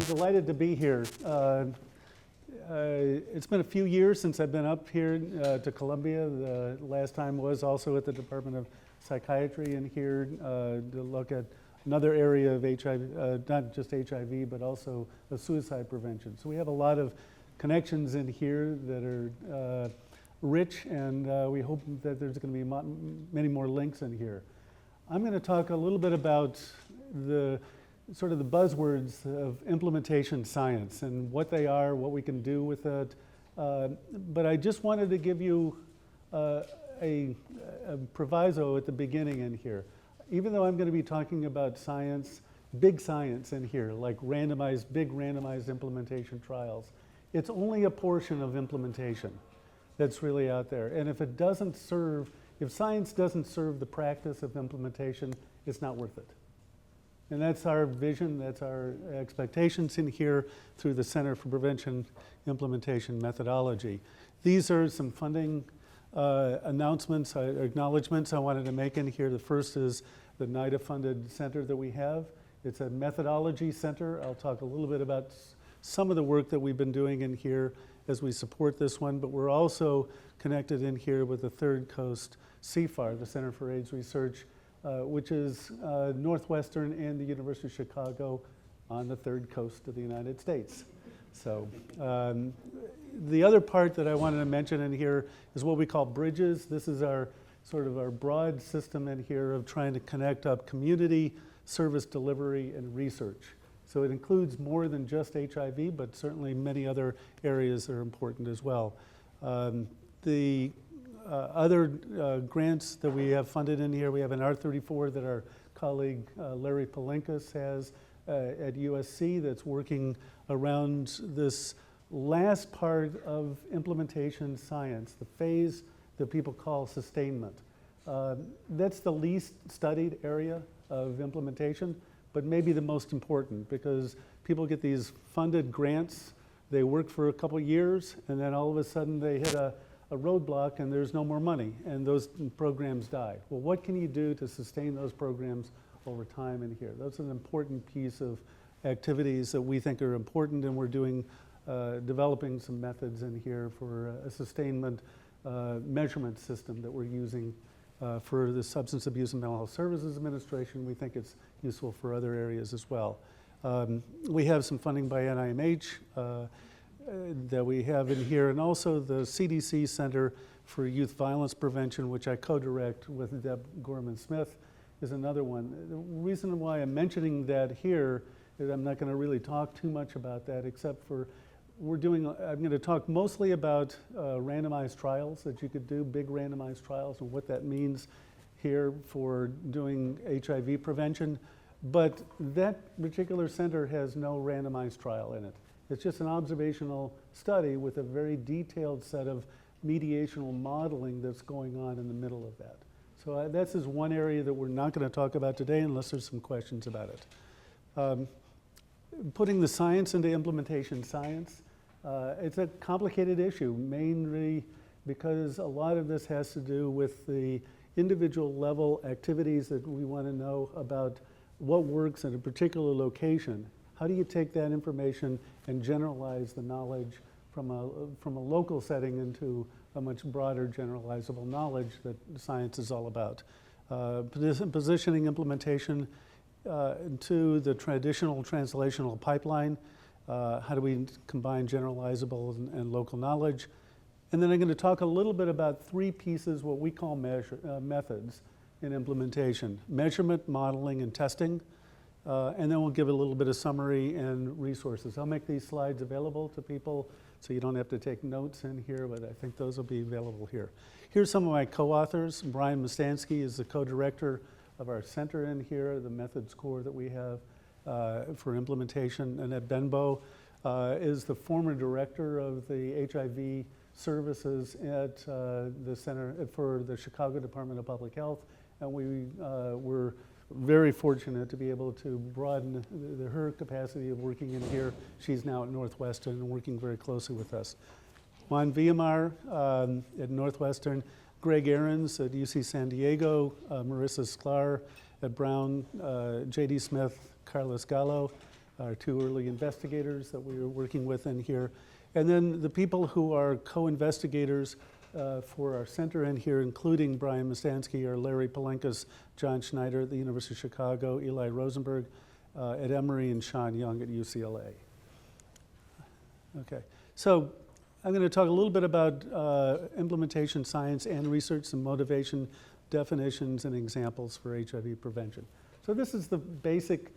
delighted to be here. It's been a few years since I've been up here to Columbia. The last time was also at the Department of Psychiatry in here to look at another area of HIV, not just HIV, but also of suicide prevention. So we have a lot of connections in here that are rich, and we hope that there's going to be many more links in here. I'm going to talk a little bit about the sort of the buzzwords of implementation science and what they are, what we can do with it. But I just wanted to give you a proviso at the beginning in here. Even though I'm going to be talking about science, big science in here, like big randomized implementation trials, it's only a portion of implementation that's really out there. And if it doesn't serve, if science doesn't serve the practice of implementation, it's not worth it. And that's our vision, that's our expectations in here through the Center for Prevention Implementation Methodology. These are some funding announcements, acknowledgments I wanted to make in here. The first is the NIDA-funded center that we have. It's a methodology center. I'll talk a little bit about some of the work that we've been doing in here as we support this one, but we're also connected in here with the Third Coast CFAR, the Center for AIDS Research, which is Northwestern and the University of Chicago on the third coast of the United States. So the other part that I wanted to mention in here is what we call bridges. This is our sort of our broad system in here of trying to connect up community, service delivery, and research. So it includes more than just HIV, but certainly many other areas that are important as well. The other grants that we have funded in here, we have an R34 that our colleague Larry Palinkas has at USC that's working around this last part of implementation science, the phase that people call sustainment. That's the least studied area of implementation, but maybe the most important, because people get these funded grants, they work for a couple years, and then all of a sudden they hit a roadblock and there's no more money and those programs die. Well, what can you do to sustain those programs over time in here? That's an important piece of activities that we think are important, and we're doing, developing some methods in here for a sustainment measurement system that we're using for the Substance Abuse and Mental Health Services Administration. We think it's useful for other areas as well. We have some funding by NIMH that we have in here, and also the CDC Center for Youth Violence Prevention, which I co-direct with Deb Gorman-Smith, is another one. The reason why I'm mentioning that here is I'm not going to really talk too much about that, except for I'm going to talk mostly about randomized trials that you could do, big randomized trials, and what that means here for doing HIV prevention. But that particular center has no randomized trial in it. It's just an observational study with a very detailed set of mediational modeling that's going on in the middle of that. So that's just one area that we're not going to talk about today unless there's some questions about it. Putting the science into implementation science, it's a complicated issue, mainly because a lot of this has to do with the individual level activities that we want to know about what works in a particular location. How do you take that information and generalize the knowledge from a local setting into a much broader generalizable knowledge that science is all about? Positioning implementation to the traditional translational pipeline. How do we combine generalizable and local knowledge? And then I'm going to talk a little bit about three pieces, what we call methods in implementation: measurement, modeling, and testing. And then we'll give a little bit of summary and resources. I'll make these slides available to people so you don't have to take notes in here, but I think those will be available here. Here's some of my co-authors. Brian Mustansky is the co-director of our center in here, the methods core that we have for implementation. Annette Benbow is the former director of the HIV services at the Center for the Chicago Department of Public Health, and we were very fortunate to be able to broaden her capacity of working in here. She's now at Northwestern and working very closely with us. Juan Villamar at Northwestern, Greg Ahrens at UC San Diego, Marissa Sklar at Brown, J.D. Smith, Carlos Gallo, our 2 early investigators that we were working with in here. And then the people who are co-investigators for our center in here, including Brian Mustansky, or Larry Palenkas, John Schneider at the University of Chicago, Eli Rosenberg at Emory, and Sean Young at UCLA. Okay, so I'm going to talk a little bit about implementation science and research, some motivation, definitions, and examples for HIV prevention. So this is the basic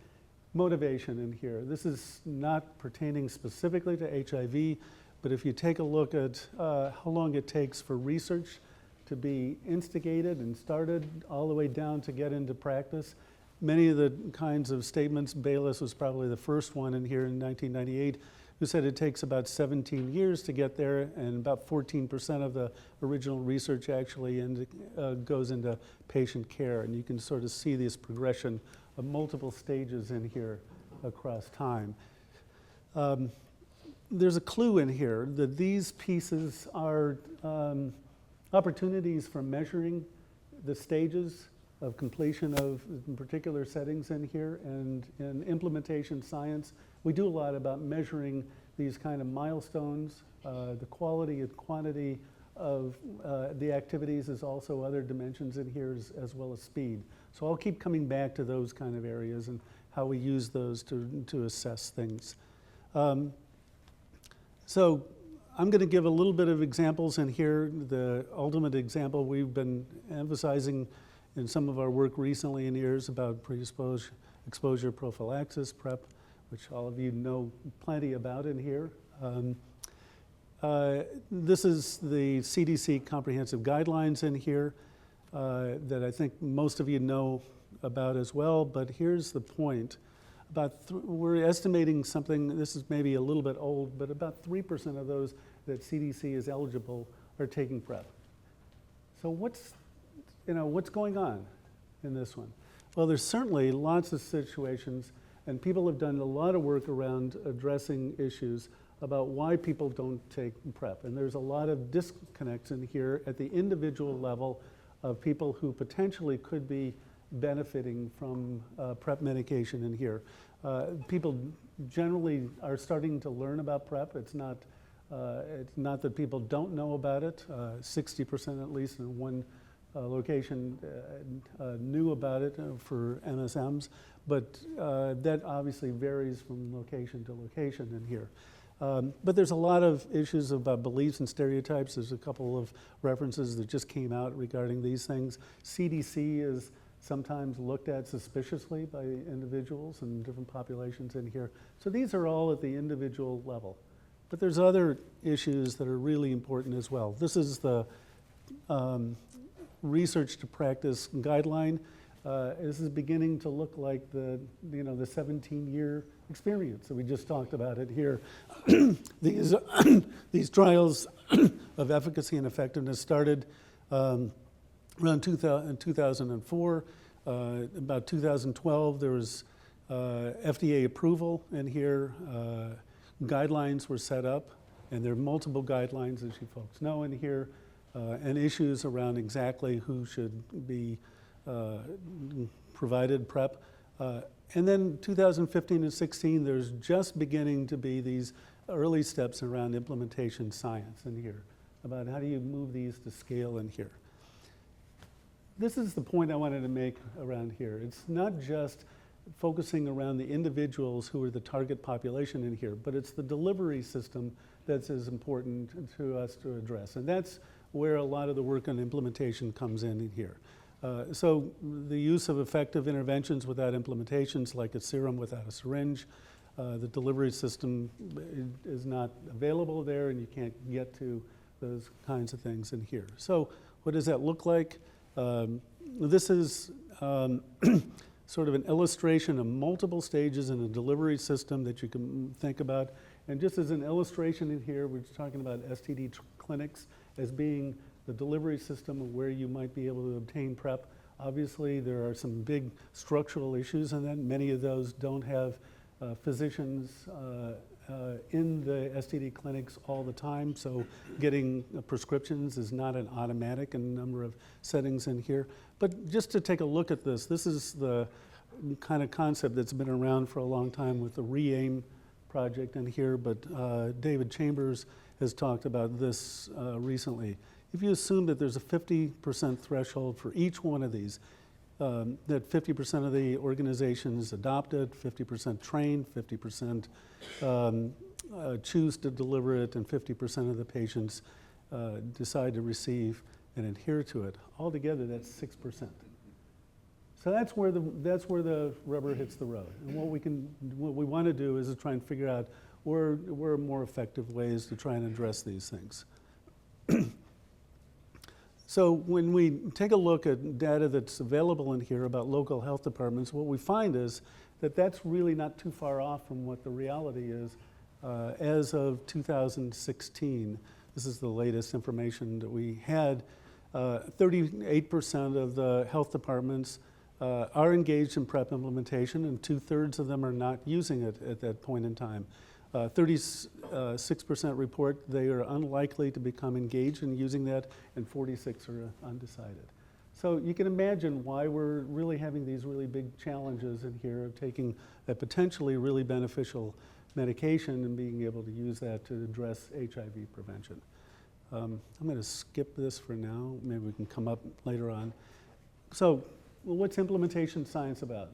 motivation in here. This is not pertaining specifically to HIV, but if you take a look at how long it takes for research to be instigated and started all the way down to get into practice, many of the kinds of statements, Bayliss was probably the first one in here in 1998, who said it takes about 17 years to get there, and about 14% of the original research actually goes into patient care. And you can sort of see this progression of multiple stages in here across time. There's a clue in here that these pieces are opportunities for measuring the stages of completion of particular settings in here. And in implementation science, we do a lot about measuring these kind of milestones. The quality and quantity of the activities is also other dimensions in here, as well as speed. So I'll keep coming back to those kind of areas and how we use those to assess things. So I'm going to give a little bit of examples in here. The ultimate example we've been emphasizing in some of our work recently in years about exposure prophylaxis, PrEP, which all of you know plenty about in here. This is the CDC comprehensive guidelines in here that I think most of you know about as well, but here's the point. We're estimating something, this is maybe a little bit old, but about 3% of those that CDC is eligible are taking PrEP. So what's going on in this one? Well, there's certainly lots of situations, and people have done a lot of work around addressing issues about why people don't take PrEP. And there's a lot of disconnects in here at the individual level of people who potentially could be benefiting from PrEP medication in here. People generally are starting to learn about PrEP. It's not that people don't know about it. 60% at least in one location knew about it for MSMs, but that obviously varies from location to location in here. But there's a lot of issues about beliefs and stereotypes. There's a couple of references that just came out regarding these things. CDC is sometimes looked at suspiciously by individuals and different populations in here. So these are all at the individual level. But there's other issues that are really important as well. This is the research to practice guideline. This is beginning to look like the 17-year experience that we just talked about it here. These trials of efficacy and effectiveness started around 2004. About 2012, there was FDA approval in here. Guidelines were set up, and there are multiple guidelines, as you folks know, in here, and issues around exactly who should be provided PrEP. And then 2015 and 16, there's just beginning to be these early steps around implementation science in here, about how do you move these to scale in here. This is the point I wanted to make around here. It's not just focusing around the individuals who are the target population in here, but it's the delivery system that's as important to us to address. And that's where a lot of the work on implementation comes in here. So the use of effective interventions without implementations, like a serum without a syringe, the delivery system is not available there, and you can't get to those kinds of things in here. So what does that look like? This is sort of an illustration of multiple stages in a delivery system that you can think about. And just as an illustration in here, we're talking about STD clinics as being the delivery system of where you might be able to obtain PrEP. Obviously, there are some big structural issues, and then many of those don't have physicians in the STD clinics all the time, so getting prescriptions is not an automatic in a number of settings in here. But just to take a look at this, this is the kind of concept that's been around for a long time with the Re-AIM project in here, but David Chambers has talked about this recently. If you assume that there's a 50% threshold for each one of these, that 50% of the organizations adopt it, 50% train, 50% choose to deliver it, and 50% of the patients decide to receive and adhere to it. Altogether, that's 6%. So that's where the rubber hits the road. And what we want to do is to try and figure out where are more effective ways to try and address these things. So when we take a look at data that's available in here about local health departments, what we find is that that's really not too far off from what the reality is as of 2016. This is the latest information that we had. 38% of the health departments are engaged in PrEP implementation, and 2/3 of them are not using it at that point in time. 36% report they are unlikely to become engaged in using that, and 46% are undecided. So you can imagine why we're really having these really big challenges in here of taking a potentially really beneficial medication and being able to use that to address HIV prevention. I'm going to skip this for now. Maybe we can come up later on. So what's implementation science about?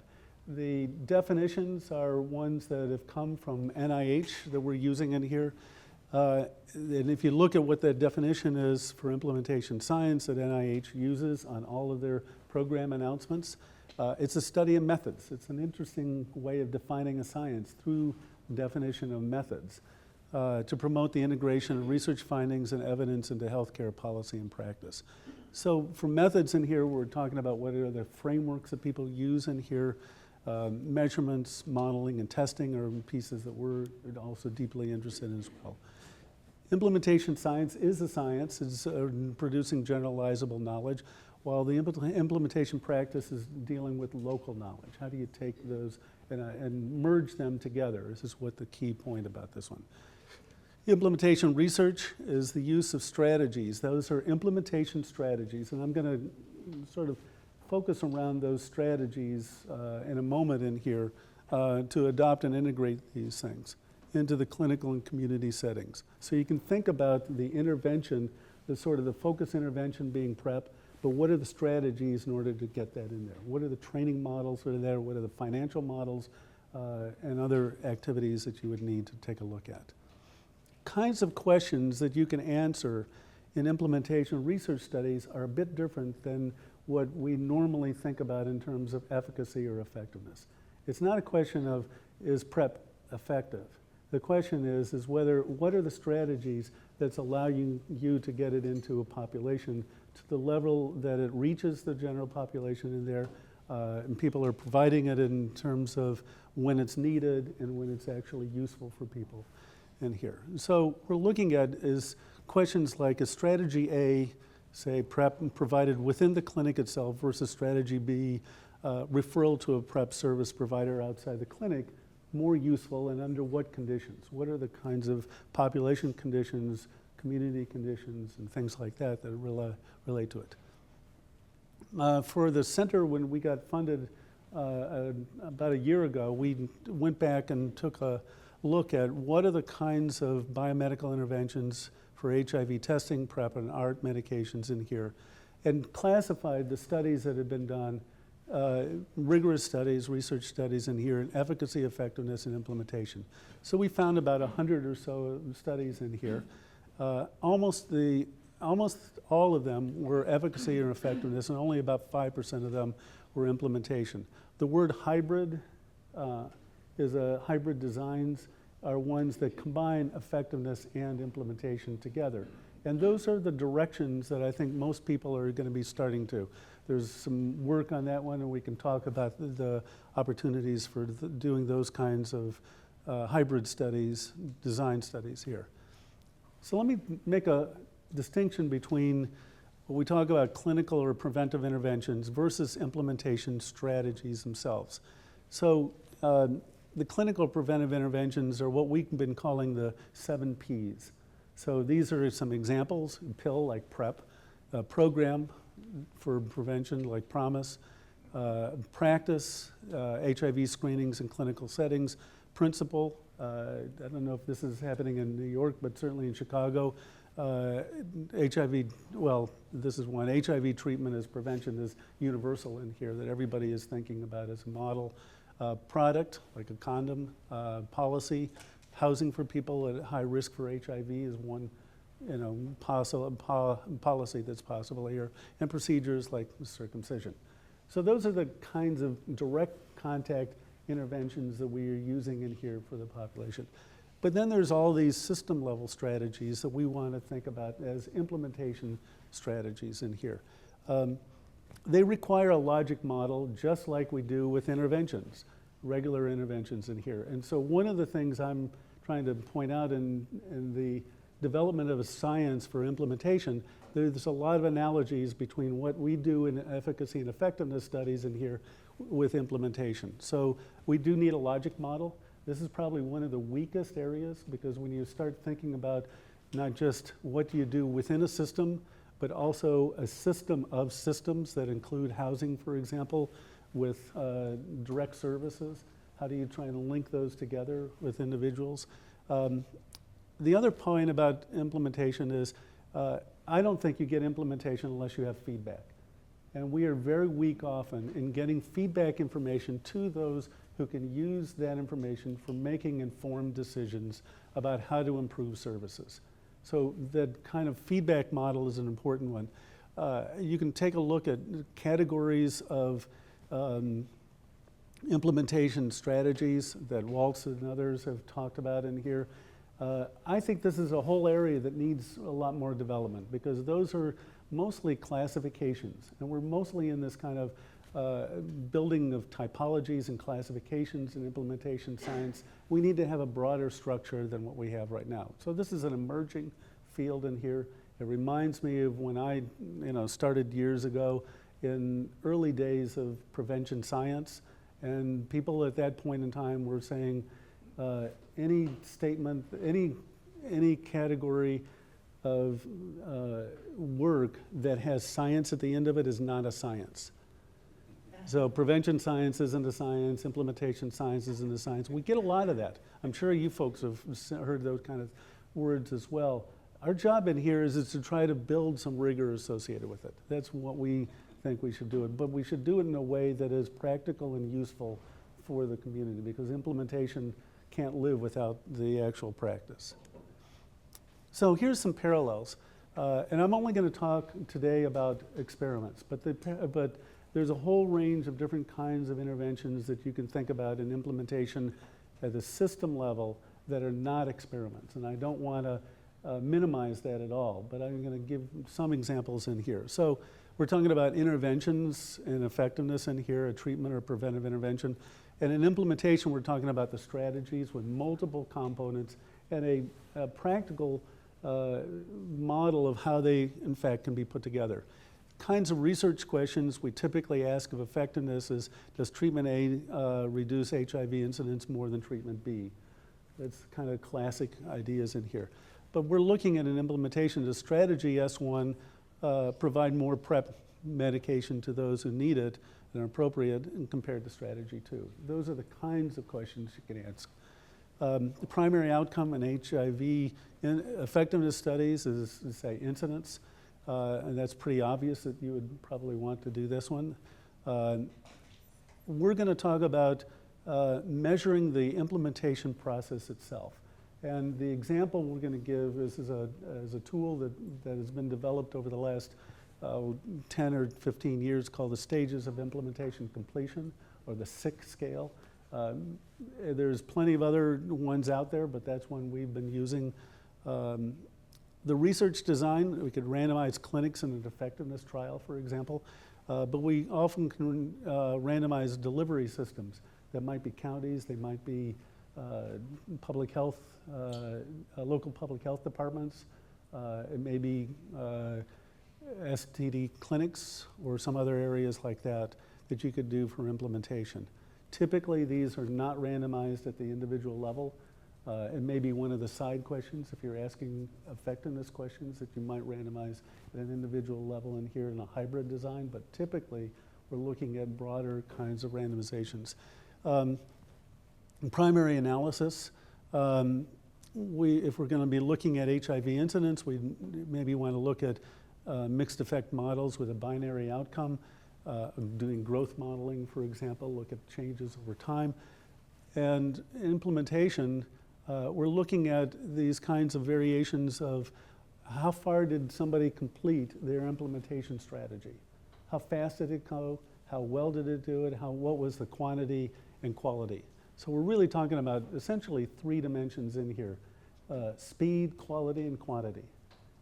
The definitions are ones that have come from NIH that we're using in here. And if you look at what that definition is for implementation science that NIH uses on all of their program announcements, it's a study of methods. It's an interesting way of defining a science through definition of methods to promote the integration of research findings and evidence into healthcare policy and practice. So for methods in here, we're talking about what are the frameworks that people use in here. Measurements, modeling, and testing are pieces that we're also deeply interested in as well. Implementation science is a science. It's producing generalizable knowledge, while the implementation practice is dealing with local knowledge. How do you take those and merge them together? This is what the key point about this one. Implementation research is the use of strategies. Those are implementation strategies, and I'm going to sort of focus around those strategies in a moment in here to adopt and integrate these things into the clinical and community settings. So you can think about the intervention, the sort of the focus intervention being PrEP, but what are the strategies in order to get that in there? What are the training models that are there? What are the financial models and other activities that you would need to take a look at? Kinds of questions that you can answer in implementation research studies are a bit different than what we normally think about in terms of efficacy or effectiveness. It's not a question of, is PrEP effective? The question is whether, what are the strategies that's allowing you to get it into a population to the level that it reaches the general population in there, and people are providing it in terms of when it's needed and when it's actually useful for people in here. So we're looking at is questions like, is strategy A, say PrEP provided within the clinic itself versus strategy B, referral to a PrEP service provider outside the clinic, more useful, and under what conditions? What are the kinds of population conditions, community conditions, and things like that that relate to it? For the center, when we got funded about a year ago, we went back and took a look at what are the kinds of biomedical interventions for HIV testing, PrEP, and ART medications in here, and classified the studies that had been done, rigorous studies, research studies in here, in efficacy, effectiveness, and implementation. So we found about 100 or so studies in here. Almost all of them were efficacy or effectiveness, and only about 5% of them were implementation. The word hybrid hybrid designs are ones that combine effectiveness and implementation together. And those are the directions that I think most people are going to be starting to. There's some work on that one, and we can talk about the opportunities for doing those kinds of hybrid studies, design studies here. So let me make a distinction between when we talk about clinical or preventive interventions versus implementation strategies themselves. So the clinical preventive interventions are what we've been calling the 7 Ps. So these are some examples: pill like PrEP, program for prevention like PROMISE, Practice, HIV screenings in clinical settings. Principle, I don't know if this is happening in New York, but certainly in Chicago. HIV, well, this is one. HIV treatment as prevention is universal in here, that everybody is thinking about as a model. Product, like a condom. Policy, housing for people at high risk for HIV is one, policy that's possible here. And procedures like circumcision. So those are the kinds of direct contact interventions that we are using in here for the population. But then there's all these system level strategies that we want to think about as implementation strategies in here. They require a logic model just like we do with interventions, regular interventions in here. And so one of the things I'm trying to point out in the development of a science for implementation, there's a lot of analogies between what we do in efficacy and effectiveness studies in here with implementation. So we do need a logic model. This is probably one of the weakest areas, because when you start thinking about not just what do you do within a system, but also a system of systems that include housing, for example, with direct services. How do you try and link those together with individuals? The other point about implementation is I don't think you get implementation unless you have feedback. And we are very weak often in getting feedback information to those who can use that information for making informed decisions about how to improve services. So that kind of feedback model is an important one. You can take a look at categories of implementation strategies that Waltz and others have talked about in here. I think this is a whole area that needs a lot more development, because those are mostly classifications, and we're mostly in this kind of building of typologies and classifications in implementation science. We need to have a broader structure than what we have right now. So this is an emerging field in here. It reminds me of when I started years ago in early days of prevention science, and people at that point in time were saying any statement, any category of work that has science at the end of it is not a science. So prevention science isn't a science, implementation science isn't a science. We get a lot of that. I'm sure you folks have heard those kind of words as well. Our job in here is to try to build some rigor associated with it. That's what we think we should do it, but we should do it in a way that is practical and useful for the community, because implementation can't live without the actual practice. So here's some parallels, and I'm only going to talk today about experiments, but there's a whole range of different kinds of interventions that you can think about in implementation at the system level that are not experiments, and I don't want to minimize that at all, but I'm going to give some examples in here. So we're talking about interventions and effectiveness in here, a treatment or preventive intervention. And in implementation, we're talking about the strategies with multiple components and a practical model of how they, in fact, can be put together. Kinds of research questions we typically ask of effectiveness is, does treatment A reduce HIV incidence more than treatment B? That's kind of classic ideas in here. But we're looking at an implementation. Does strategy S1 provide more PrEP medication to those who need it and are appropriate, and compared to strategy 2? Those are the kinds of questions you can ask. The primary outcome in HIV effectiveness studies is, say, incidence, and that's pretty obvious that you would probably want to do this one. We're going to talk about measuring the implementation process itself. And the example we're going to give is a tool that has been developed over the last 10 or 15 years called the Stages of Implementation Completion, or the SIC scale. There's plenty of other ones out there, but that's one we've been using. The research design, we could randomize clinics in an effectiveness trial, for example, but we often can randomize delivery systems. That might be counties, they might be public health, local public health departments, it may be STD clinics or some other areas like that that you could do for implementation. Typically, these are not randomized at the individual level. It may be one of the side questions if you're asking effectiveness questions that you might randomize at an individual level in here in a hybrid design, but typically we're looking at broader kinds of randomizations. Primary analysis, if we're going to be looking at HIV incidence, we maybe want to look at mixed effect models with a binary outcome, doing growth modeling, for example, look at changes over time. And implementation, we're looking at these kinds of variations of how far did somebody complete their implementation strategy? How fast did it go? How well did it do it? What was the quantity and quality? So we're really talking about essentially 3 dimensions in here, speed, quality, and quantity.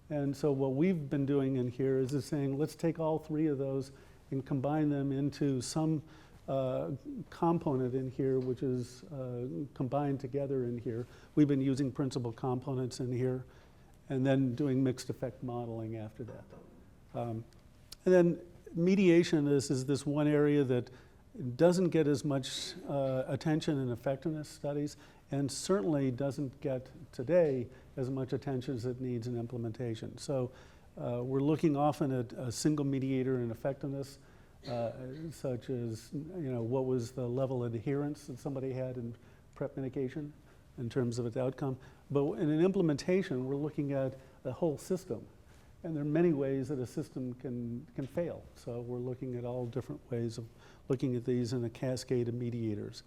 And so what we've been doing in here is saying, let's take all 3 of those and combine them into some component in here, which is combined together in here. We've been using principal components in here, and then doing mixed effect modeling after that. And then mediation is this one area that doesn't get as much attention in effectiveness studies, and certainly doesn't get today as much attention as it needs in implementation. So we're looking often at a single mediator in effectiveness, such as, what was the level of adherence that somebody had in PrEP medication in terms of its outcome. But in an implementation, we're looking at the whole system. And there are many ways that a system can fail. So we're looking at all different ways of looking at these in a cascade of mediators.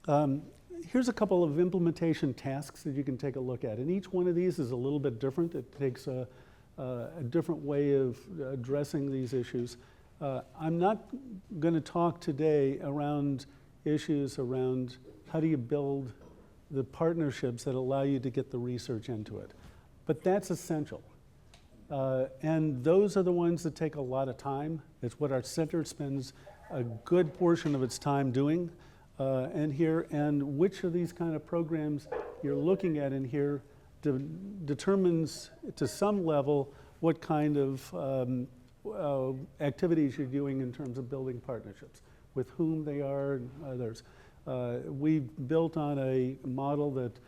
Here's a couple of implementation tasks that you can take a look at. And each one of these is a little bit different. It takes a different way of addressing these issues. I'm not going to talk today around issues around how do you build the partnerships that allow you to get the research into it. But that's essential. And those are the ones that take a lot of time. It's what our center spends a good portion of its time doing in here. And which of these kind of programs you're looking at in here determines to some level what kind of activities you're doing in terms of building partnerships, with whom they are and others. We've built on a model that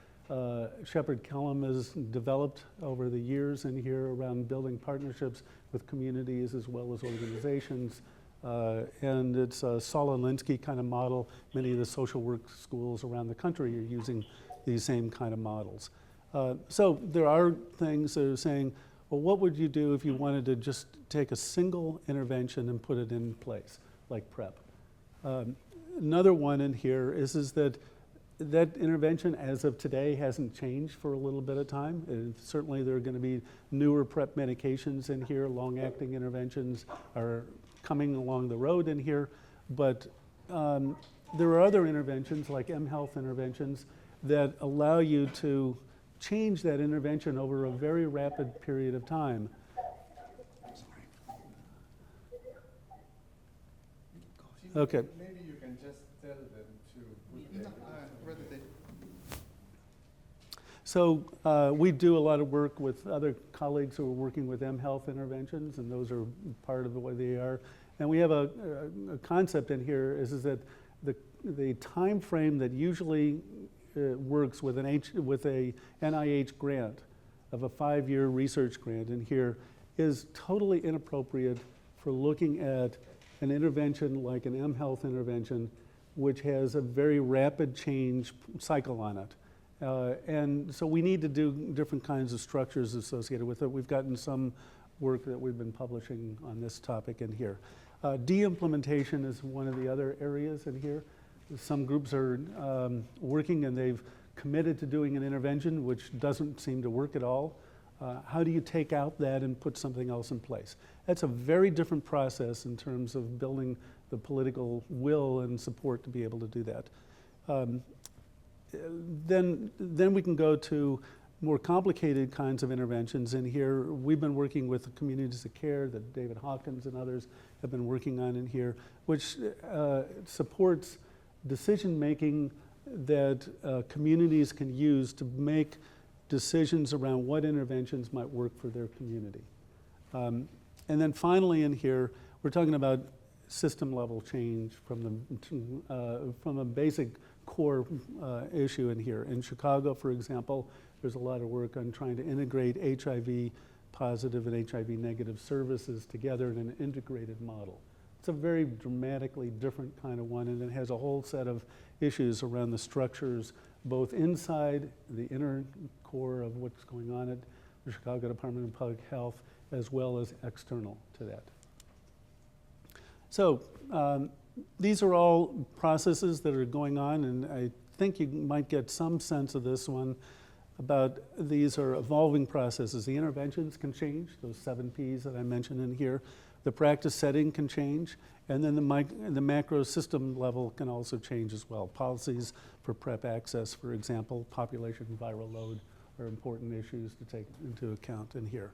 Shepard Kellum has developed over the years in here around building partnerships with communities as well as organizations. And it's a Sololinsky kind of model. Many of the social work schools around the country are using these same kind of models. So there are things that are saying, well, what would you do if you wanted to just take a single intervention and put it in place, like PrEP? Another one in here is that intervention as of today hasn't changed for a little bit of time. And certainly there are going to be newer PrEP medications in here. Long-acting interventions are coming along the road in here. But there are other interventions like mHealth interventions that allow you to change that intervention over a very rapid period of time. Okay. Maybe you can just tell them to put their So we do a lot of work with other colleagues who are working with mHealth interventions, and those are part of the way they are. And we have a concept in here is that the time frame that usually works with a NIH grant of a 5-year research grant in here is totally inappropriate for looking at an intervention like an mHealth intervention, which has a very rapid change cycle on it. And so we need to do different kinds of structures associated with it. We've gotten some work that we've been publishing on this topic in here. Deimplementation is one of the other areas in here. Some groups are working and they've committed to doing an intervention which doesn't seem to work at all. How do you take out that and put something else in place? That's a very different process in terms of building the political will and support to be able to do that. Then we can go to more complicated kinds of interventions in here. We've been working with the communities of care that David Hawkins and others have been working on in here, which supports decision-making that communities can use to make decisions around what interventions might work for their community. And then finally in here, we're talking about system-level change from a basic core issue in here. In Chicago, for example, there's a lot of work on trying to integrate HIV positive and HIV negative services together in an integrated model. It's a very dramatically different kind of one, and it has a whole set of issues around the structures, both inside the inner core of what's going on at the Chicago Department of Public Health, as well as external to that. So these are all processes that are going on, and I think you might get some sense of this one about these are evolving processes. The interventions can change, those 7 Ps that I mentioned in here. The practice setting can change, and then the macro system level can also change as well. Policies for PrEP access, for example, population viral load are important issues to take into account in here.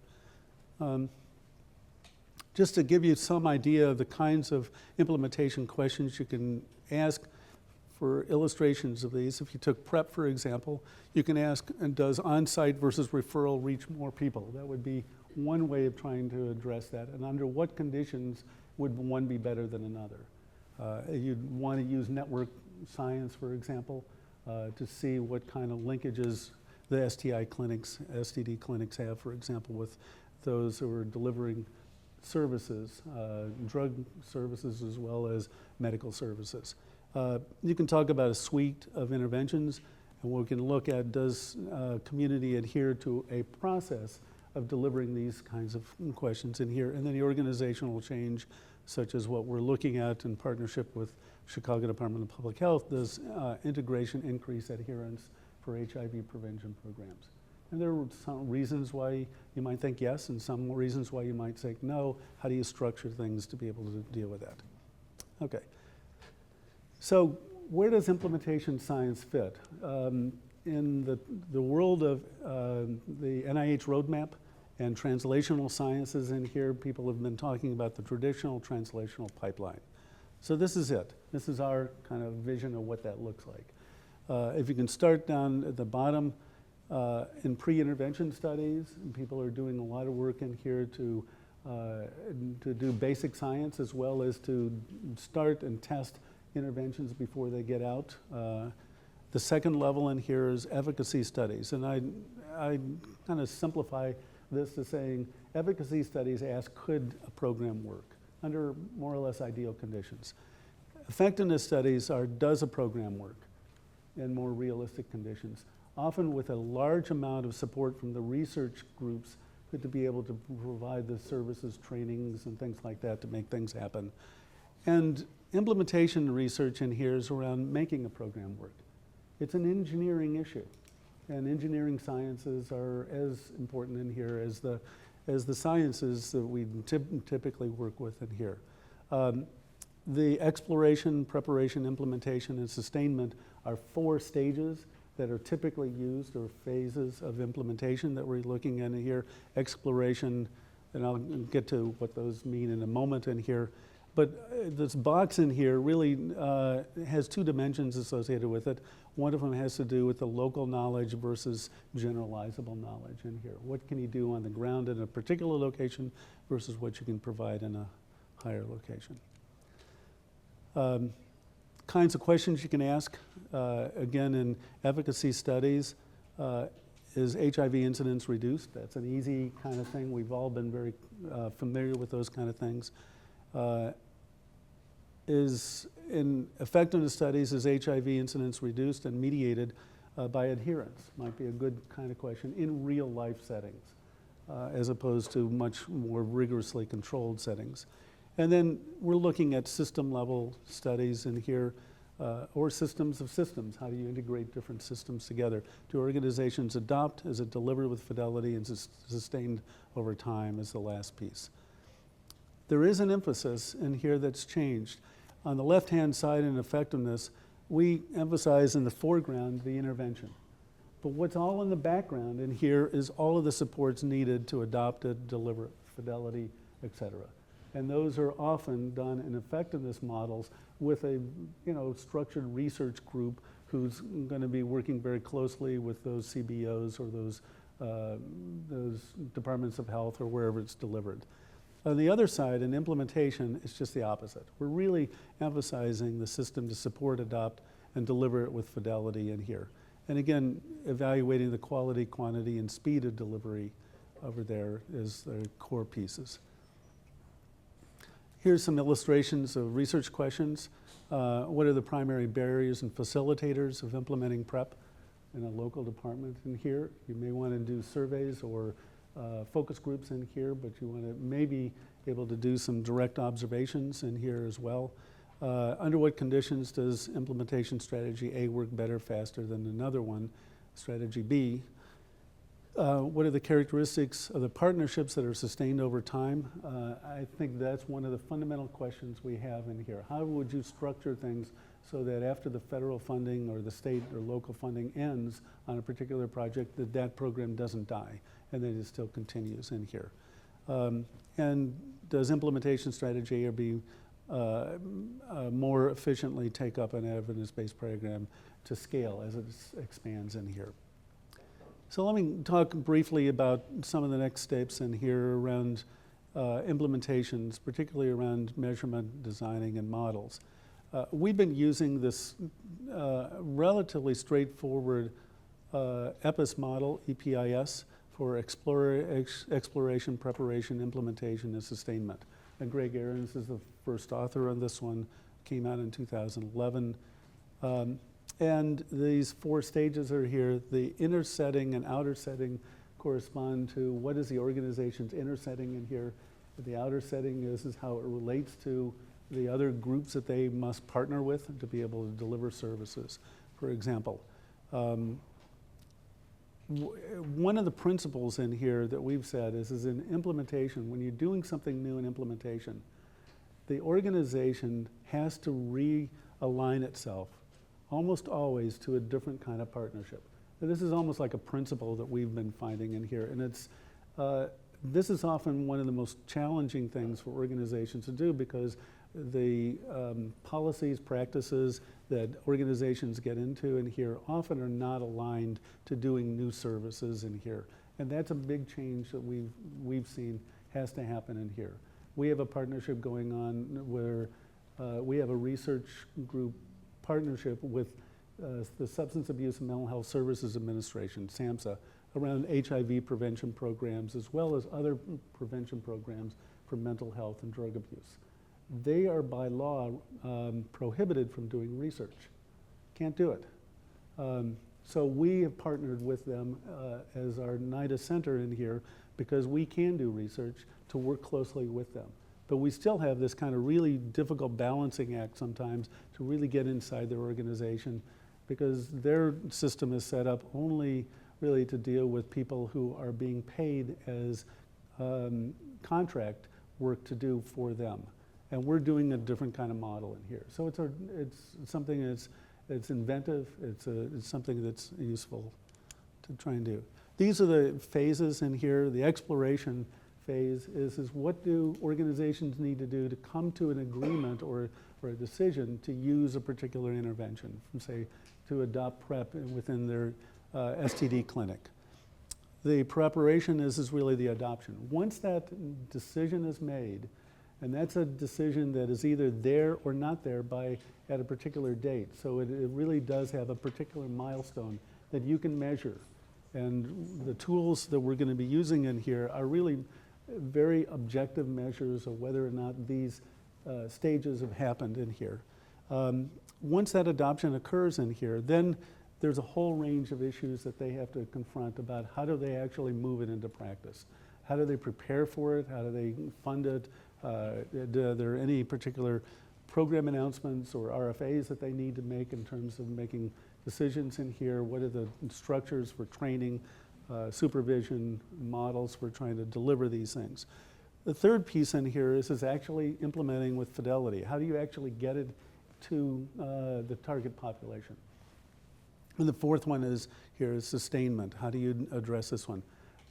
Just to give you some idea of the kinds of implementation questions you can ask for illustrations of these, if you took PrEP, for example, you can ask, does on-site versus referral reach more people? That would be one way of trying to address that. And under what conditions would one be better than another? You'd want to use network science, for example, to see what kind of linkages the STI clinics, STD clinics have, for example, with those who are delivering services, drug services as well as medical services. You can talk about a suite of interventions, and we can look at, does community adhere to a process of delivering these kinds of questions in here, and then the organizational change, such as what we're looking at in partnership with Chicago Department of Public Health, does integration increase adherence for HIV prevention programs? And there are some reasons why you might think yes, and some reasons why you might say no. How do you structure things to be able to deal with that? Okay. So where does implementation science fit? In the world of the NIH roadmap and translational sciences in here, people have been talking about the traditional translational pipeline. So this is it. This is our kind of vision of what that looks like. If you can start down at the bottom, in pre-intervention studies, and people are doing a lot of work in here to do basic science as well as to start and test interventions before they get out. The second level in here is efficacy studies, and I kind of simplify this to saying efficacy studies ask, could a program work under more or less ideal conditions? Effectiveness studies are, does a program work in more realistic conditions? Often with a large amount of support from the research groups to be able to provide the services, trainings, and things like that to make things happen. And implementation research in here is around making a program work. It's an engineering issue, and engineering sciences are as important in here as the sciences that we typically work with in here. The exploration, preparation, implementation, and sustainment are 4 stages that are typically used, or phases of implementation that we're looking at in here. Exploration, and I'll get to what those mean in a moment in here. But this box in here really has 2 dimensions associated with it. One of them has to do with the local knowledge versus generalizable knowledge in here. What can you do on the ground in a particular location versus what you can provide in a higher location? Kinds of questions you can ask, again, in efficacy studies. Is HIV incidence reduced? That's an easy kind of thing. We've all been very familiar with those kind of things. Is in effectiveness studies, is HIV incidence reduced and mediated by adherence? Might be a good kind of question in real life settings, as opposed to much more rigorously controlled settings. And then we're looking at system level studies in here, or systems of systems. How do you integrate different systems together? Do organizations adopt? Is it delivered with fidelity and sustained over time is the last piece. There is an emphasis in here that's changed. On the left-hand side in effectiveness, we emphasize in the foreground the intervention. But what's all in the background in here is all of the supports needed to adopt it, deliver it, fidelity, et cetera. And those are often done in effectiveness models with a structured research group who's going to be working very closely with those CBOs or those departments of health or wherever it's delivered. On the other side, in implementation, it's just the opposite. We're really emphasizing the system to support, adopt, and deliver it with fidelity in here. And again, evaluating the quality, quantity, and speed of delivery over there is the core pieces. Here's some illustrations of research questions. What are the primary barriers and facilitators of implementing PrEP in a local department in here? You may want to do surveys or focus groups in here, but you want to maybe able to do some direct observations in here as well. Under what conditions does implementation strategy A work better, faster than another one, strategy B? What are the characteristics of the partnerships that are sustained over time? I think that's one of the fundamental questions we have in here. How would you structure things so that after the federal funding or the state or local funding ends on a particular project, that that program doesn't die and that it still continues in here? And does implementation strategy A or B more efficiently take up an evidence-based program to scale as it expands in here? So let me talk briefly about some of the next steps in here around implementations, particularly around measurement, designing, and models. We've been using this relatively straightforward EPIS model, EPIS, for exploration, preparation, implementation, and sustainment. And Greg Ahrens is the first author on this one, came out in 2011. And these 4 stages are here. The inner setting and outer setting correspond to what is the organization's inner setting in here. The outer setting is how it relates to the other groups that they must partner with to be able to deliver services. For example, one of the principles in here that we've said is in implementation, when you're doing something new in implementation, the organization has to realign itself almost always to a different kind of partnership. And this is almost like a principle that we've been finding in here. And it's, this is often one of the most challenging things for organizations to do because the policies, practices that organizations get into in here often are not aligned to doing new services in here. And that's a big change that we've seen has to happen in here. We have a partnership going on where we have a research group partnership with the Substance Abuse and Mental Health Services Administration, SAMHSA, around HIV prevention programs as well as other prevention programs for mental health and drug abuse. They are by law prohibited from doing research. Can't do it. So we have partnered with them as our NIDA center in here because we can do research to work closely with them. But we still have this kind of really difficult balancing act sometimes to really get inside their organization because their system is set up only really to deal with people who are being paid as contract work to do for them. And we're doing a different kind of model in here. So it's something it's inventive, it's something that's useful to try and do. These are the phases in here. The exploration phase is what do organizations need to do to come to an agreement or a decision to use a particular intervention, from say to adopt PrEP within their STD clinic. The preparation is really the adoption. Once that decision is made, and that's a decision that is either there or not there at a particular date. So it really does have a particular milestone that you can measure. And the tools that we're going to be using in here are really very objective measures of whether or not these stages have happened in here. Once that adoption occurs in here, then there's a whole range of issues that they have to confront about how do they actually move it into practice. How do they prepare for it? How do they fund it? Are there any particular program announcements or RFAs that they need to make in terms of making decisions in here? What are the structures for training, supervision, models for trying to deliver these things? The third piece in here is actually implementing with fidelity. How do you actually get it to the target population? And the fourth one is sustainment. How do you address this one?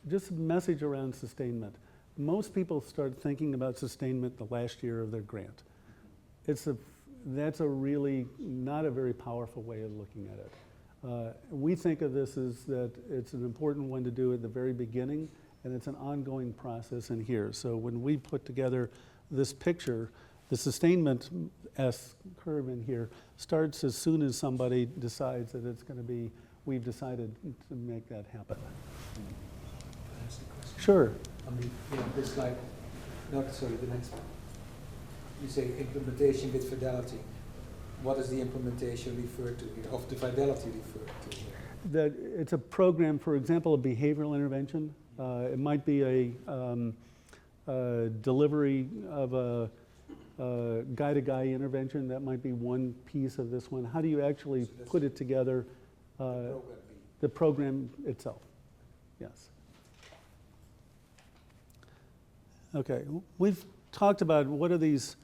Just a message around sustainment. Most people start thinking about sustainment the last year of their grant. That's a really not a very powerful way of looking at it. We think of this as that it's an important one to do at the very beginning, and it's an ongoing process in here. So when we put together this picture, the sustainment S curve in here starts as soon as somebody decides that it's going to be, we've decided to make that happen. ask a question? Sure. I mean, this slide, the next one. You say implementation with fidelity. What does the implementation refer to here, of the fidelity refer to here? That it's a program, for example, a behavioral intervention. It might be a delivery of a guy-to-guy intervention. That might be one piece of this one. How do you actually put it together? The program itself, yes. Okay, we've talked about what are these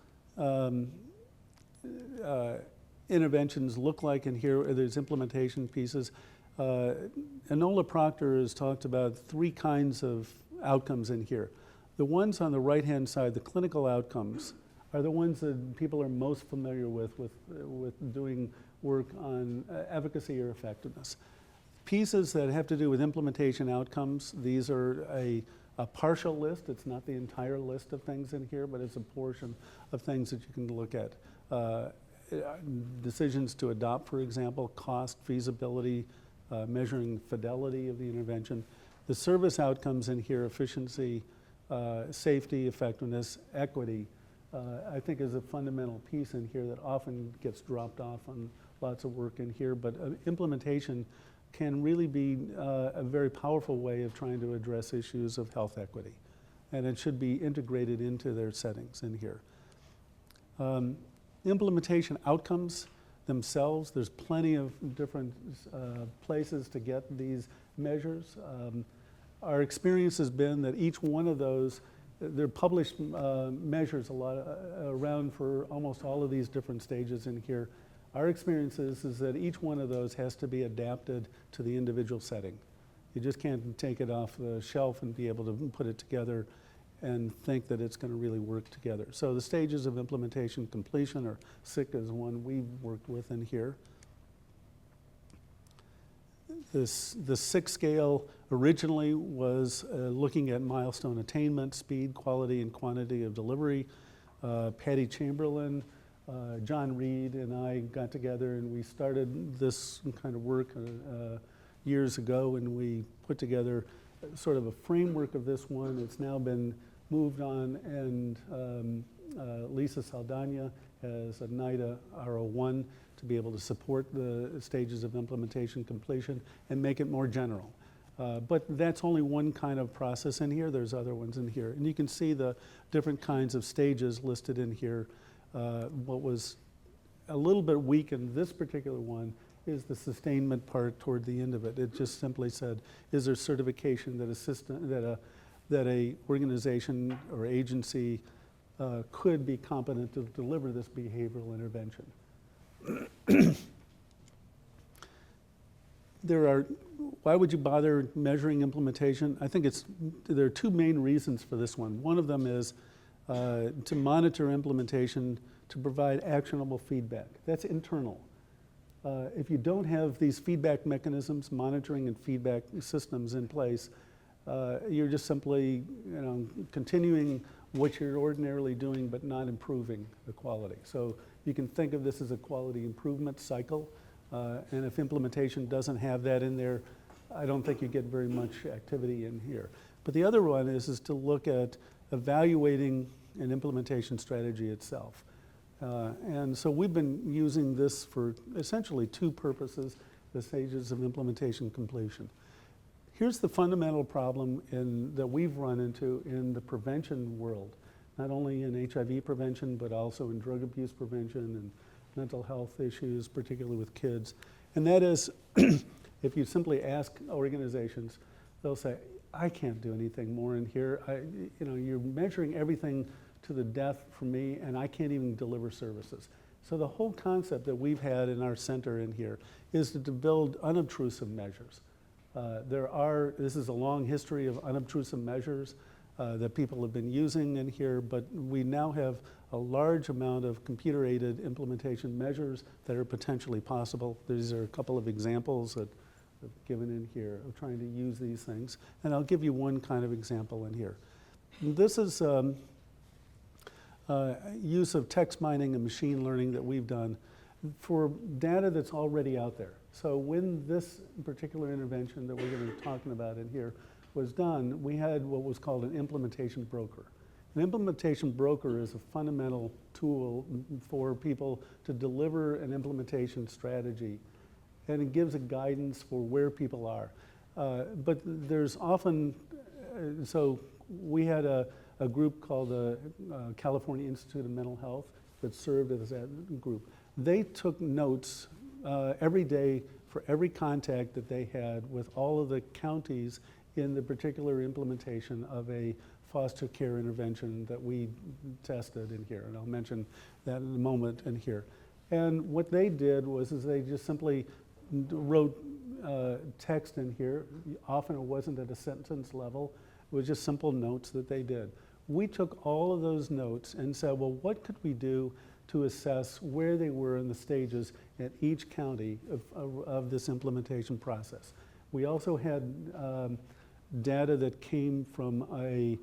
interventions look like in here. There's implementation pieces. Enola Proctor has talked about three kinds of outcomes in here. The ones on the right-hand side, the clinical outcomes, are the ones that people are most familiar with doing work on efficacy or effectiveness. Pieces that have to do with implementation outcomes, these are a partial list. It's not the entire list of things in here, but it's a portion of things that you can look at. Decisions to adopt, for example, cost, feasibility, measuring fidelity of the intervention. The service outcomes in here, efficiency, safety, effectiveness, equity, I think is a fundamental piece in here that often gets dropped off on lots of work in here, but implementation can really be a very powerful way of trying to address issues of health equity. And it should be integrated into their settings in here. Implementation outcomes themselves, there's plenty of different places to get these measures. Our experience has been that each one of those, there are published measures around for almost all of these different stages in here. Our experience is that each one of those has to be adapted to the individual setting. You just can't take it off the shelf and be able to put it together and think that it's going to really work together. So the stages of implementation completion, or SIC, is one we've worked with in here. The SIC scale originally was looking at milestone attainment, speed, quality, and quantity of delivery. Patty Chamberlain, John Reed, and I got together and we started this kind of work years ago, and we put together sort of a framework of this one. It's now been moved on, and Lisa Saldana has a NIDA R01 to be able to support the stages of implementation completion and make it more general. But that's only one kind of process in here. There's other ones in here. And you can see the different kinds of stages listed in here. What was a little bit weak in this particular one is the sustainment part toward the end of it. It just simply said, is there certification that a organization or agency could be competent to deliver this behavioral intervention? Why would you bother measuring implementation? I think there are two main reasons for this one. One of them is to monitor implementation, to provide actionable feedback. That's internal. If you don't have these feedback mechanisms, monitoring and feedback systems in place, you're just simply continuing what you're ordinarily doing but not improving the quality. So you can think of this as a quality improvement cycle, and if implementation doesn't have that in there, I don't think you get very much activity in here. But the other one is to look at evaluating an implementation strategy itself. And so we've been using this for essentially two purposes, the stages of implementation completion. Here's the fundamental problem that we've run into in the prevention world, not only in HIV prevention, but also in drug abuse prevention and mental health issues, particularly with kids. And that is, if you simply ask organizations, they'll say, I can't do anything more in here. You're measuring everything to the death for me, and I can't even deliver services. So the whole concept that we've had in our center in here is to build unobtrusive measures. This is a long history of unobtrusive measures that people have been using in here, but we now have a large amount of computer-aided implementation measures that are potentially possible. These are a couple of examples that I've given in here of trying to use these things. And I'll give you one kind of example in here. This is use of text mining and machine learning that we've done for data that's already out there. So when this particular intervention that we're going to be talking about in here was done, we had what was called an implementation broker. An implementation broker is a fundamental tool for people to deliver an implementation strategy, and it gives a guidance for where people are. But there's often, so we had a group called the California Institute of Mental Health that served as that group. They took notes every day for every contact that they had with all of the counties in the particular implementation of a foster care intervention that we tested in here, and I'll mention that in a moment in here. And what they did was they just simply wrote text in here. Often it wasn't at a sentence level. It was just simple notes that they did. We took all of those notes and said, well, what could we do to assess where they were in the stages at each county of this implementation process? We also had data that came from a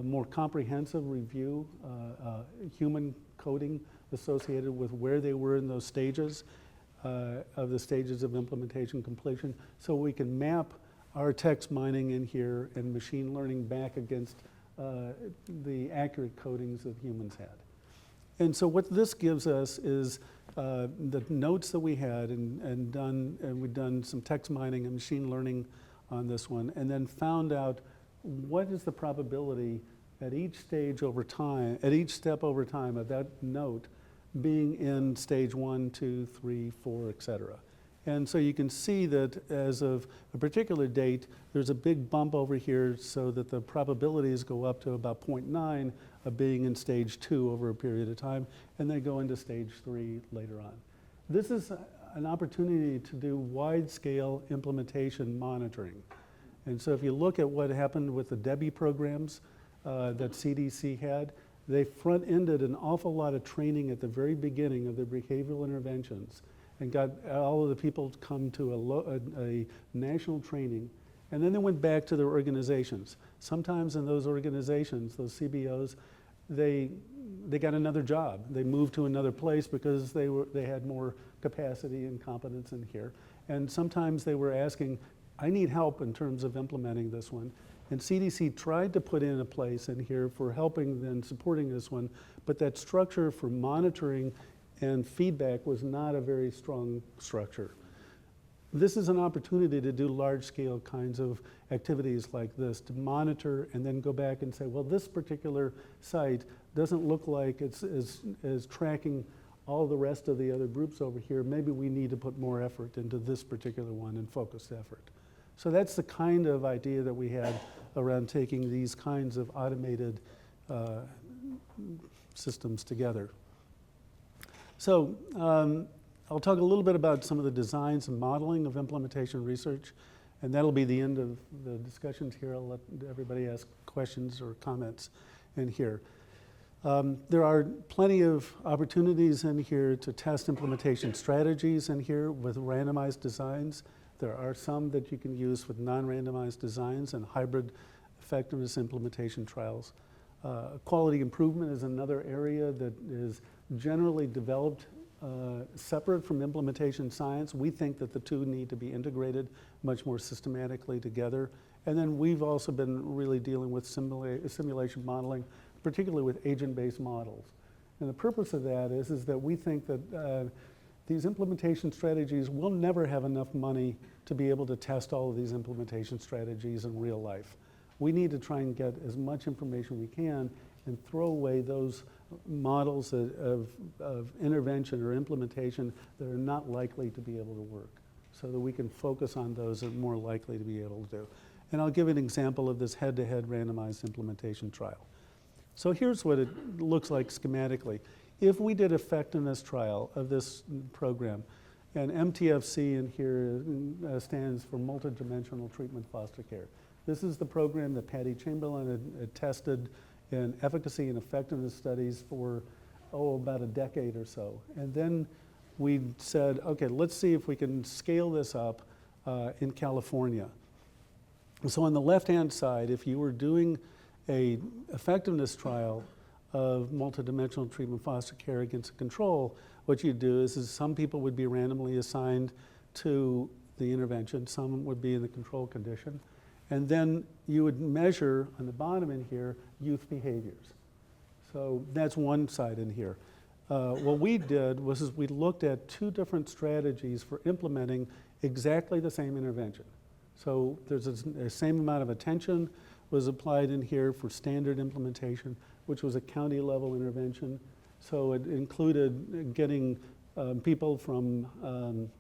more comprehensive review, human coding associated with where they were in those stages, of the stages of implementation completion, so we can map our text mining in here and machine learning back against the accurate codings that humans had. And so what this gives us is the notes that we had and we've done some text mining and machine learning on this one, and then found out what is the probability at each stage over time, at each step over time of that note being in stage 1, 2, 3, 4, et cetera. And so you can see that as of a particular date, there's a big bump over here so that the probabilities go up to about 0.9 of being in stage 2 over a period of time, and they go into stage 3 later on. This is an opportunity to do wide-scale implementation monitoring. And so if you look at what happened with the DEBI programs that CDC had, they front-ended an awful lot of training at the very beginning of their behavioral interventions and got all of the people to come to a national training, and then they went back to their organizations. Sometimes in those organizations, those CBOs, they got another job. They moved to another place because they had more capacity and competence in here. And sometimes they were asking, I need help in terms of implementing this one. And CDC tried to put in a place in here for helping and supporting this one, but that structure for monitoring and feedback was not a very strong structure. This is an opportunity to do large-scale kinds of activities like this, to monitor and then go back and say, well, this particular site doesn't look like it's tracking all the rest of the other groups over here. Maybe we need to put more effort into this particular one and focused effort. So that's the kind of idea that we had around taking these kinds of automated systems together. So I'll talk a little bit about some of the designs and modeling of implementation research, and that'll be the end of the discussions here. I'll let everybody ask questions or comments in here. There are plenty of opportunities in here to test implementation strategies in here with randomized designs. There are some that you can use with non-randomized designs and hybrid effectiveness implementation trials. Quality improvement is another area that is generally developed separate from implementation science. We think that the two need to be integrated much more systematically together. And then we've also been really dealing with simulation modeling, particularly with agent-based models. And the purpose of that is that we think that these implementation strategies will never have enough money to be able to test all of these implementation strategies in real life. We need to try and get as much information we can and throw away those models of intervention or implementation that are not likely to be able to work, so that we can focus on those that are more likely to be able to do. And I'll give an example of this head-to-head randomized implementation trial. So here's what it looks like schematically. If we did effectiveness trial of this program, and MTFC in here stands for multidimensional treatment foster care. This is the program that Patty Chamberlain had tested in efficacy and effectiveness studies for, about a decade or so. And then we said, okay, let's see if we can scale this up in California. So on the left-hand side, if you were doing a effectiveness trial of multidimensional treatment foster care against a control, what you do is some people would be randomly assigned to the intervention, some would be in the control condition, And then you would measure on the bottom in here youth behaviors. So that's one side in here. What we did was we looked at 2 different strategies for implementing exactly the same intervention. So there's a same amount of attention was applied in here for standard implementation, which was a county level intervention. So it included getting people from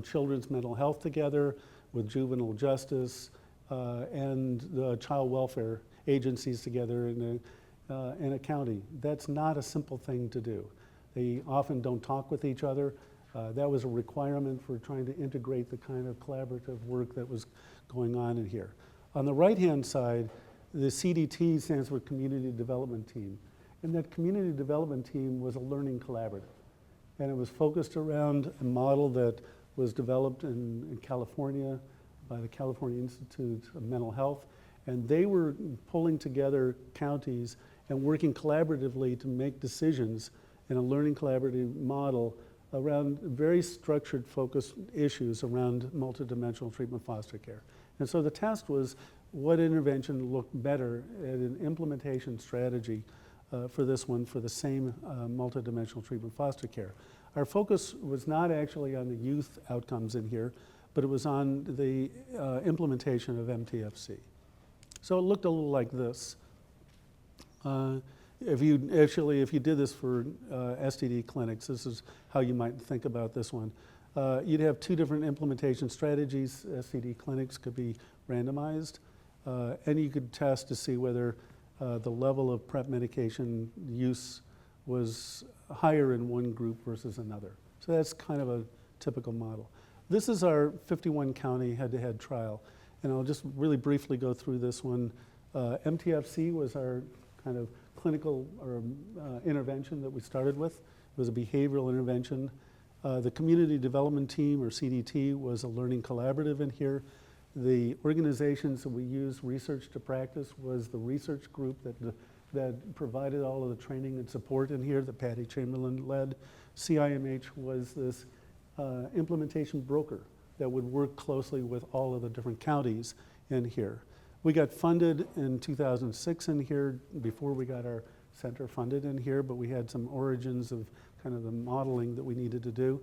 children's mental health together with juvenile justice and the child welfare agencies together in a county. That's not a simple thing to do. They often don't talk with each other. That was a requirement for trying to integrate the kind of collaborative work that was going on in here. On the right-hand side, the CDT stands for Community Development Team. And that Community Development Team was a learning collaborative. And it was focused around a model that was developed in California by the California Institute of Mental Health. And they were pulling together counties and working collaboratively to make decisions in a learning collaborative model around very structured focused issues around multidimensional treatment foster care. And so the test was what intervention looked better at an implementation strategy for this one for the same multidimensional treatment foster care. Our focus was not actually on the youth outcomes in here, but it was on the implementation of MTFC. So it looked a little like this. If you did this for STD clinics, this is how you might think about this one. You'd have 2 different implementation strategies. STD clinics could be randomized, and you could test to see whether the level of PrEP medication use was higher in one group versus another. So that's kind of a typical model. This is our 51 county head-to-head trial, and I'll just really briefly go through this one. MTFC was our kind of clinical or intervention that we started with. It was a behavioral intervention. The Community Development Team, or CDT, was a learning collaborative in here. The organizations that we used research to practice was the research group that provided all of the training and support in here that Patty Chamberlain led. CIMH was this implementation broker that would work closely with all of the different counties in here. We got funded in 2006 in here before we got our center funded in here, but we had some origins of kind of the modeling that we needed to do.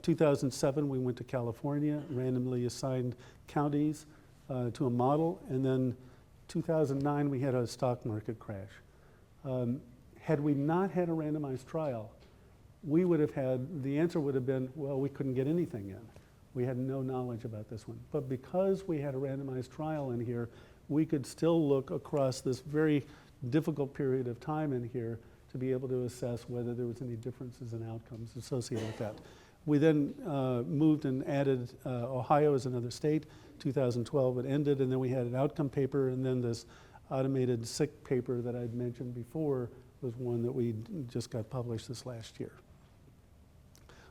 2007, we went to California, randomly assigned counties to a model, and then 2009, we had a stock market crash. Had we not had a randomized trial, we would have had, the answer would have been, well, we couldn't get anything in. We had no knowledge about this one. But because we had a randomized trial in here, we could still look across this very difficult period of time in here to be able to assess whether there was any differences in outcomes associated with that. We then moved and added Ohio as another state. 2012 it ended, and then we had an outcome paper, and then this automated sick paper that I'd mentioned before was one that we just got published this last year.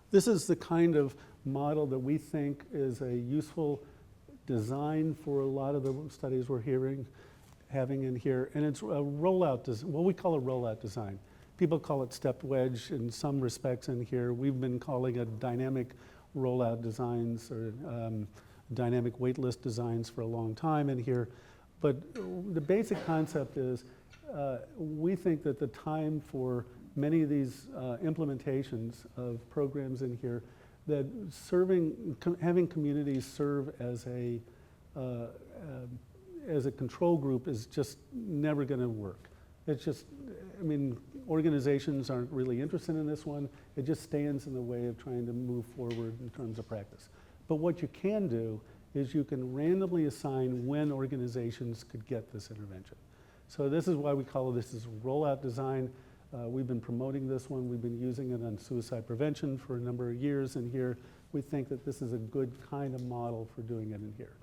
This is the kind of model that we think is a useful design for a lot of the studies we're having in here, and it's a rollout, what we call a rollout design. People call it stepped wedge in some respects in here. We've been calling it dynamic rollout designs or dynamic waitlist designs for a long time in here. But the basic concept is we think that the time for many of these implementations of programs in here, that having communities serve as a control group is just never going to work. It's just, I mean, organizations aren't really interested in this one. It just stands in the way of trying to move forward in terms of practice. But what you can do is you can randomly assign when organizations could get this intervention. So this is why we call this as rollout design. We've been promoting this one. We've been using it on suicide prevention for a number of years in here. We think that this is a good kind of model for doing it in here.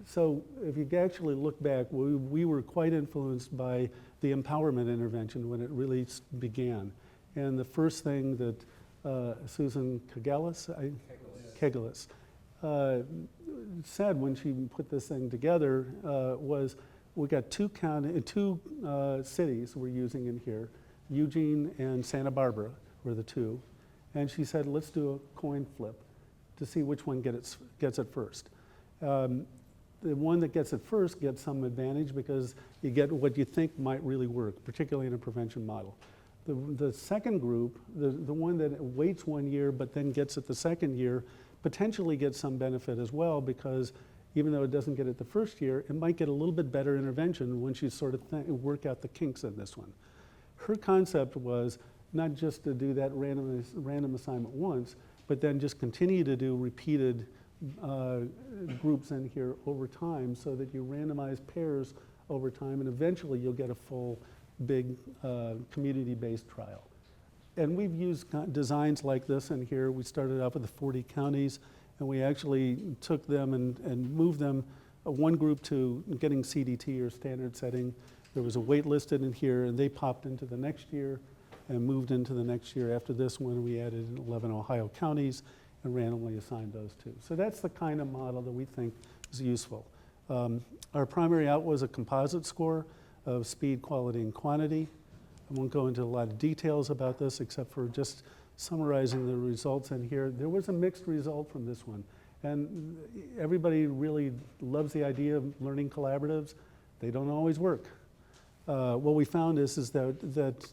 So if you actually look back, we were quite influenced by the empowerment intervention when it really began. And the first thing that Susan Kegelis said when she put this thing together was, we got two cities we're using in here, Eugene and Santa Barbara were the two. And she said, let's do a coin flip to see which one gets it first. the one that gets it first gets some advantage because you get what you think might really work, particularly in a prevention model. The second group, the one that waits 1 year but then gets it the second year, potentially gets some benefit as well, because even though it doesn't get it the first year, it might get a little bit better intervention once you sort of work out the kinks in this one. Her concept was not just to do that random assignment once, but then just continue to do repeated groups in here over time, so that you randomize pairs over time, and eventually you'll get a full big community-based trial. And we've used designs like this in here. We started out with the 40 counties, and we actually took them and moved them, one group to getting CDT or standard setting. There was a wait listed in here, and they popped into the next year and moved into the next year after this one. We added 11 Ohio counties and randomly assigned those two. So that's the kind of model that we think is useful. Our primary out was a composite score of speed, quality, and quantity. I won't go into a lot of details about this except for just summarizing the results in here. There was a mixed result from this one. And everybody really loves the idea of learning collaboratives. They don't always work. What we found is that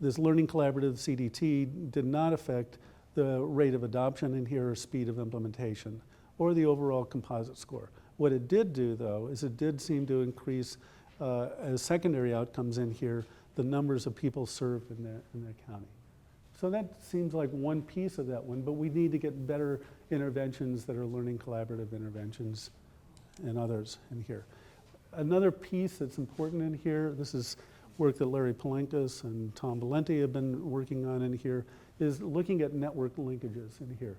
this learning collaborative CDT did not affect the rate of adoption in here or speed of implementation or the overall composite score. What it did do, though, is it did seem to increase, as secondary outcomes in here, the numbers of people served in their county. So that seems like one piece of that one, but we need to get better interventions that are learning collaborative interventions and others in here. Another piece that's important in here, this is work that Larry Palenkas and Tom Valenti have been working on in here, is looking at network linkages in here.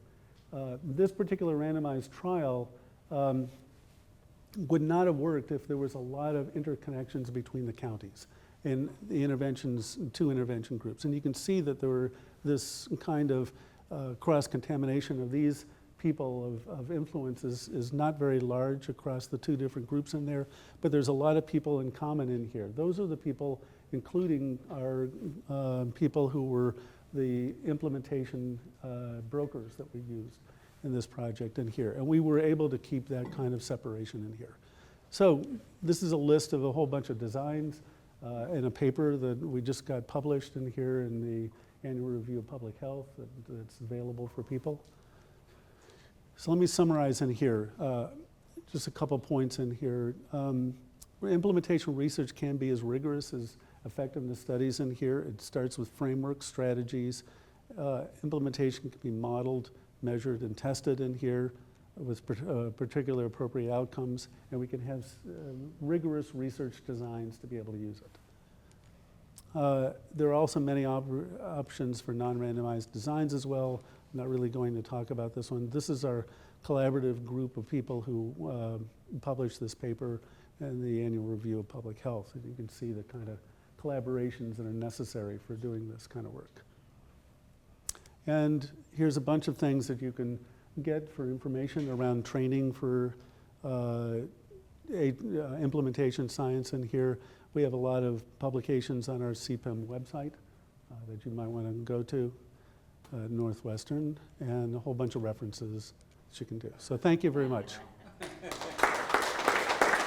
This particular randomized trial would not have worked if there was a lot of interconnections between the counties and the interventions, two intervention groups. And you can see that there were this kind of cross-contamination of these people of influence is not very large across the two different groups in there, but there's a lot of people in common in here. Those are the people, including our people who were the implementation brokers that we used in this project in here. And we were able to keep that kind of separation in here. So this is a list of a whole bunch of designs in a paper that we just got published in here in the Annual Review of Public Health that's available for people. So let me summarize in here. Just a couple points in here. Implementation research can be as rigorous as effectiveness studies in here. It starts with framework strategies. Implementation can be modeled, measured, and tested in here with particular appropriate outcomes, and we can have rigorous research designs to be able to use it. There are also many options for non-randomized designs as well. I'm not really going to talk about this one. This is our collaborative group of people who published this paper in the Annual Review of Public Health. And you can see the kind of collaborations that are necessary for doing this kind of work. And here's a bunch of things that you can get for information around training for implementation science in here. We have a lot of publications on our Ce-PIM website that you might want to go to, Northwestern, and a whole bunch of references that you can do. So thank you very much.